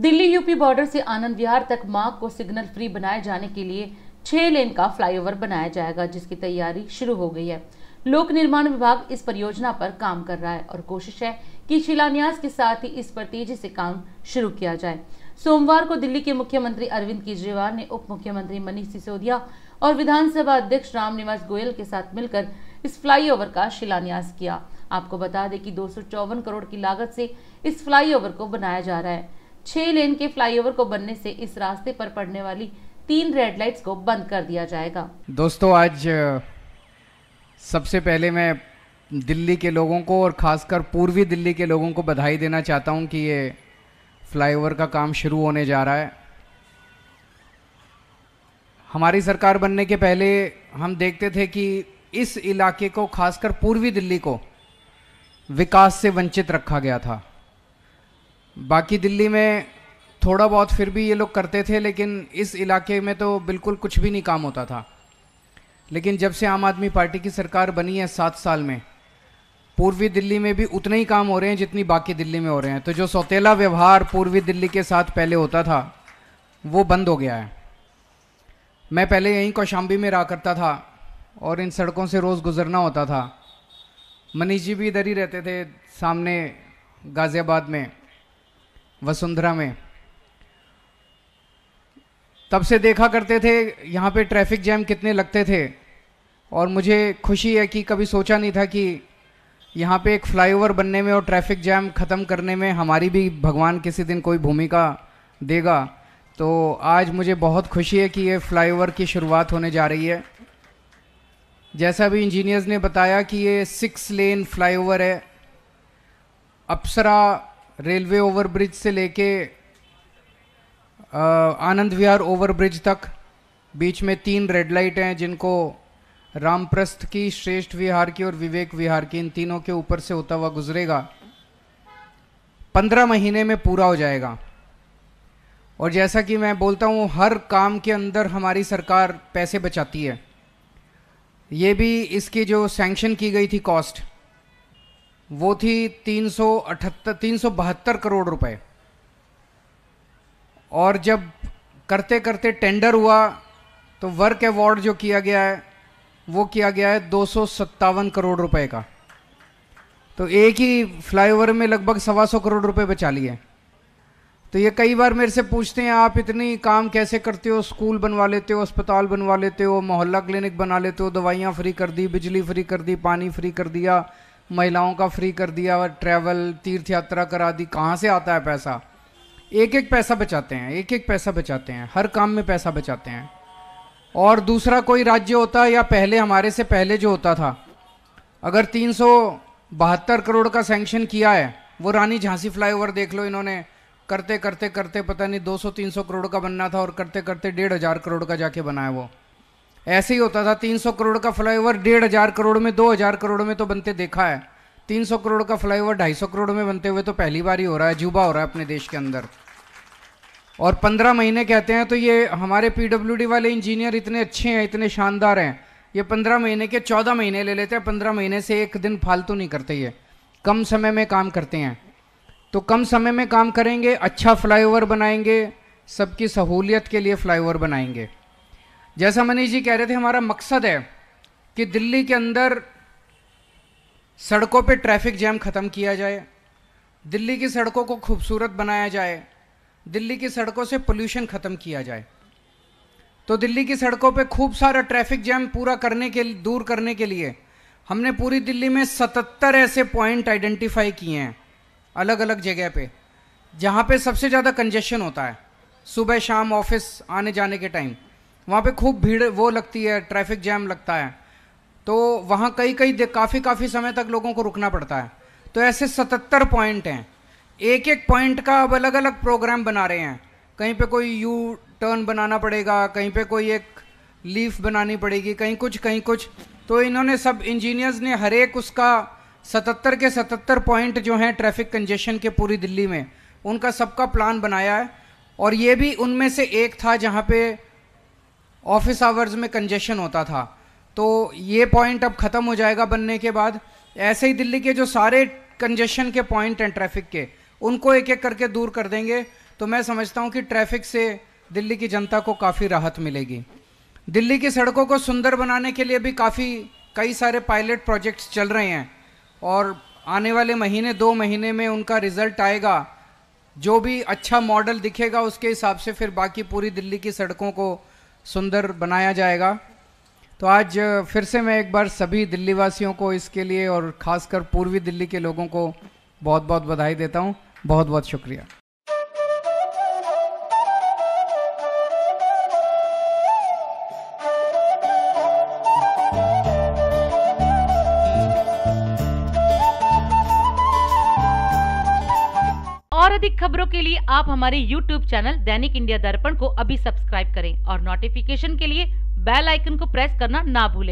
Delhi UP border से आनंद विहार तक मार्ग को सिग्नल फ्री बनाए जाने के लिए 6 लेन का फ्लाईओवर बनाया जाएगा, जिसकी तैयारी शुरू हो गई है। लोक निर्माण विभाग इस परियोजना पर काम कर रहा है और कोशिश है कि शिलान्यास के साथ ही इस पर तेजी से काम शुरू किया जाए। सोमवार को दिल्ली के मुख्यमंत्री अरविंद केजरीवाल ने उप मुख्यमंत्री मनीष सिसोदिया और विधानसभा अध्यक्ष रामनिवास गोयल के साथ मिलकर इस फ्लाईओवर का शिलान्यास किया। आपको बता दें कि 254 करोड़ की लागत से इस फ्लाईओवर को बनाया जा रहा है। 6 लेन के फ्लाईओवर को बनने से इस रास्ते पर पड़ने वाली 3 रेड लाइट्स को बंद कर दिया जाएगा। दोस्तों, आज सबसे पहले मैं दिल्ली के लोगों को और खासकर पूर्वी दिल्ली के लोगों को बधाई देना चाहता हूं कि ये फ्लाईओवर का काम शुरू होने जा रहा है। हमारी सरकार बनने के पहले हम देखते थे कि इस इलाके को, खासकर पूर्वी दिल्ली को, विकास से वंचित रखा गया था। बाकी दिल्ली में थोड़ा बहुत फिर भी ये लोग करते थे, लेकिन इस इलाके में तो बिल्कुल कुछ भी नहीं काम होता था। लेकिन जब से आम आदमी पार्टी की सरकार बनी है 7 साल में, पूर्वी दिल्ली में भी उतने ही काम हो रहे हैं जितनी बाकी दिल्ली में हो रहे हैं। तो जो सौतेला व्यवहार पूर्वी दिल्ली के साथ पहले होता था वो बंद हो गया है। मैं पहले यहीं कौशाम्बी में रहा करता था और इन सड़कों से रोज़ गुजरना होता था। मनीष जी भी इधर ही रहते थे, सामने गाज़ियाबाद में, वसुंधरा में। तब से देखा करते थे यहाँ पे ट्रैफिक जैम कितने लगते थे, और मुझे खुशी है कि कभी सोचा नहीं था कि यहाँ पे एक फ्लाईओवर बनने में और ट्रैफिक जैम ख़त्म करने में हमारी भी भगवान किसी दिन कोई भूमिका देगा। तो आज मुझे बहुत खुशी है कि ये फ्लाईओवर की शुरुआत होने जा रही है। जैसा भी इंजीनियर्स ने बताया कि ये 6 लेन फ्लाईओवर है। अप्सरा रेलवे ओवरब्रिज से लेके आनंद विहार ओवरब्रिज तक बीच में 3 रेड लाइट हैं, जिनको रामप्रस्थ की, श्रेष्ठ विहार की और विवेक विहार की, इन तीनों के ऊपर से होता हुआ गुजरेगा। 15 महीने में पूरा हो जाएगा। और जैसा कि मैं बोलता हूँ, हर काम के अंदर हमारी सरकार पैसे बचाती है। ये भी इसकी जो सैंक्शन की गई थी कॉस्ट, वो थी 372 करोड़ रुपए। और जब करते करते टेंडर हुआ तो वर्क अवार्ड जो किया गया है वो किया गया है 257 करोड़ रुपए का। तो एक ही फ्लाईओवर में लगभग 125 करोड़ रुपए बचा लिए। तो ये कई बार मेरे से पूछते हैं, आप इतनी काम कैसे करते हो? स्कूल बनवा लेते हो, अस्पताल बनवा लेते हो, मोहल्ला क्लिनिक बना लेते हो, दवाइयाँ फ्री कर दी, बिजली फ्री कर दी, पानी फ्री कर दिया, महिलाओं का फ्री कर दिया, ट्रैवल, तीर्थ यात्रा करा दी। कहाँ से आता है पैसा? एक एक पैसा बचाते हैं, एक एक पैसा बचाते हैं, हर काम में पैसा बचाते हैं। और दूसरा कोई राज्य होता या पहले हमारे से पहले जो होता था, अगर 372 करोड़ का सैंक्शन किया है, वो रानी झांसी फ्लाईओवर देख लो, इन्होंने करते करते करते पता नहीं 200-300 करोड़ का बनना था और करते करते 1,500 करोड़ का जाके बनाया। वो ऐसे ही होता था। 300 करोड़ का फ्लाईओवर 1,500 करोड़ में, 2,000 करोड़ में तो बनते देखा है। 300 करोड़ का फ्लाईओवर 250 करोड़ में बनते हुए तो पहली बार ही हो रहा है, अजूबा हो रहा है अपने देश के अंदर। और 15 महीने कहते हैं, तो ये हमारे पीडब्ल्यूडी वाले इंजीनियर इतने अच्छे हैं, इतने शानदार हैं, ये 15 महीने के 14 महीने ले लेते हैं। 15 महीने से एक दिन फालतू नहीं करते, ये कम समय में काम करते हैं। तो कम समय में काम करेंगे, अच्छा फ्लाईओवर बनाएंगे, सबकी सहूलियत के लिए फ्लाईओवर बनाएंगे। जैसा मनीष जी कह रहे थे, हमारा मकसद है कि दिल्ली के अंदर सड़कों पे ट्रैफिक जैम ख़त्म किया जाए, दिल्ली की सड़कों को खूबसूरत बनाया जाए, दिल्ली की सड़कों से पोल्यूशन ख़त्म किया जाए। तो दिल्ली की सड़कों पे खूब सारा ट्रैफिक जैम दूर करने के लिए हमने पूरी दिल्ली में 77 ऐसे पॉइंट आइडेंटिफाई किए हैं अलग अलग जगह पे, जहाँ पे सबसे ज़्यादा कंजेशन होता है सुबह शाम ऑफिस आने जाने के टाइम। वहाँ पे खूब भीड़ वो लगती है, ट्रैफिक जैम लगता है। तो वहाँ काफ़ी समय तक लोगों को रुकना पड़ता है। तो ऐसे 77 पॉइंट हैं। एक एक पॉइंट का अब अलग अलग प्रोग्राम बना रहे हैं। कहीं पे कोई यू टर्न बनाना पड़ेगा, कहीं पे कोई एक लीफ बनानी पड़ेगी, कहीं कुछ। तो इन्होंने सब इंजीनियर्स ने हर एक उसका 77 के 77 पॉइंट जो हैं ट्रैफिक कंजेशन के पूरी दिल्ली में, उनका सबका प्लान बनाया है। और ये भी उनमें से एक था जहाँ पे ऑफिस आवर्स में कंजेशन होता था। तो ये पॉइंट अब ख़त्म हो जाएगा बनने के बाद। ऐसे ही दिल्ली के जो सारे कंजेशन के पॉइंट हैं ट्रैफिक के, उनको एक एक करके दूर कर देंगे। तो मैं समझता हूँ कि ट्रैफिक से दिल्ली की जनता को काफ़ी राहत मिलेगी। दिल्ली की सड़कों को सुंदर बनाने के लिए भी कई सारे पायलट प्रोजेक्ट्स चल रहे हैं और आने वाले महीने 2 महीने में उनका रिजल्ट आएगा। जो भी अच्छा मॉडल दिखेगा उसके हिसाब से फिर बाकी पूरी दिल्ली की सड़कों को सुंदर बनाया जाएगा। तो आज फिर से मैं एक बार सभी दिल्ली वासियों को इसके लिए और ख़ासकर पूर्वी दिल्ली के लोगों को बहुत बहुत बधाई देता हूँ। बहुत बहुत शुक्रिया। और अधिक खबरों के लिए आप हमारे YouTube चैनल दैनिक इंडिया दर्पण को अभी सब्सक्राइब करें और नोटिफिकेशन के लिए बेल आइकन को प्रेस करना ना भूलें।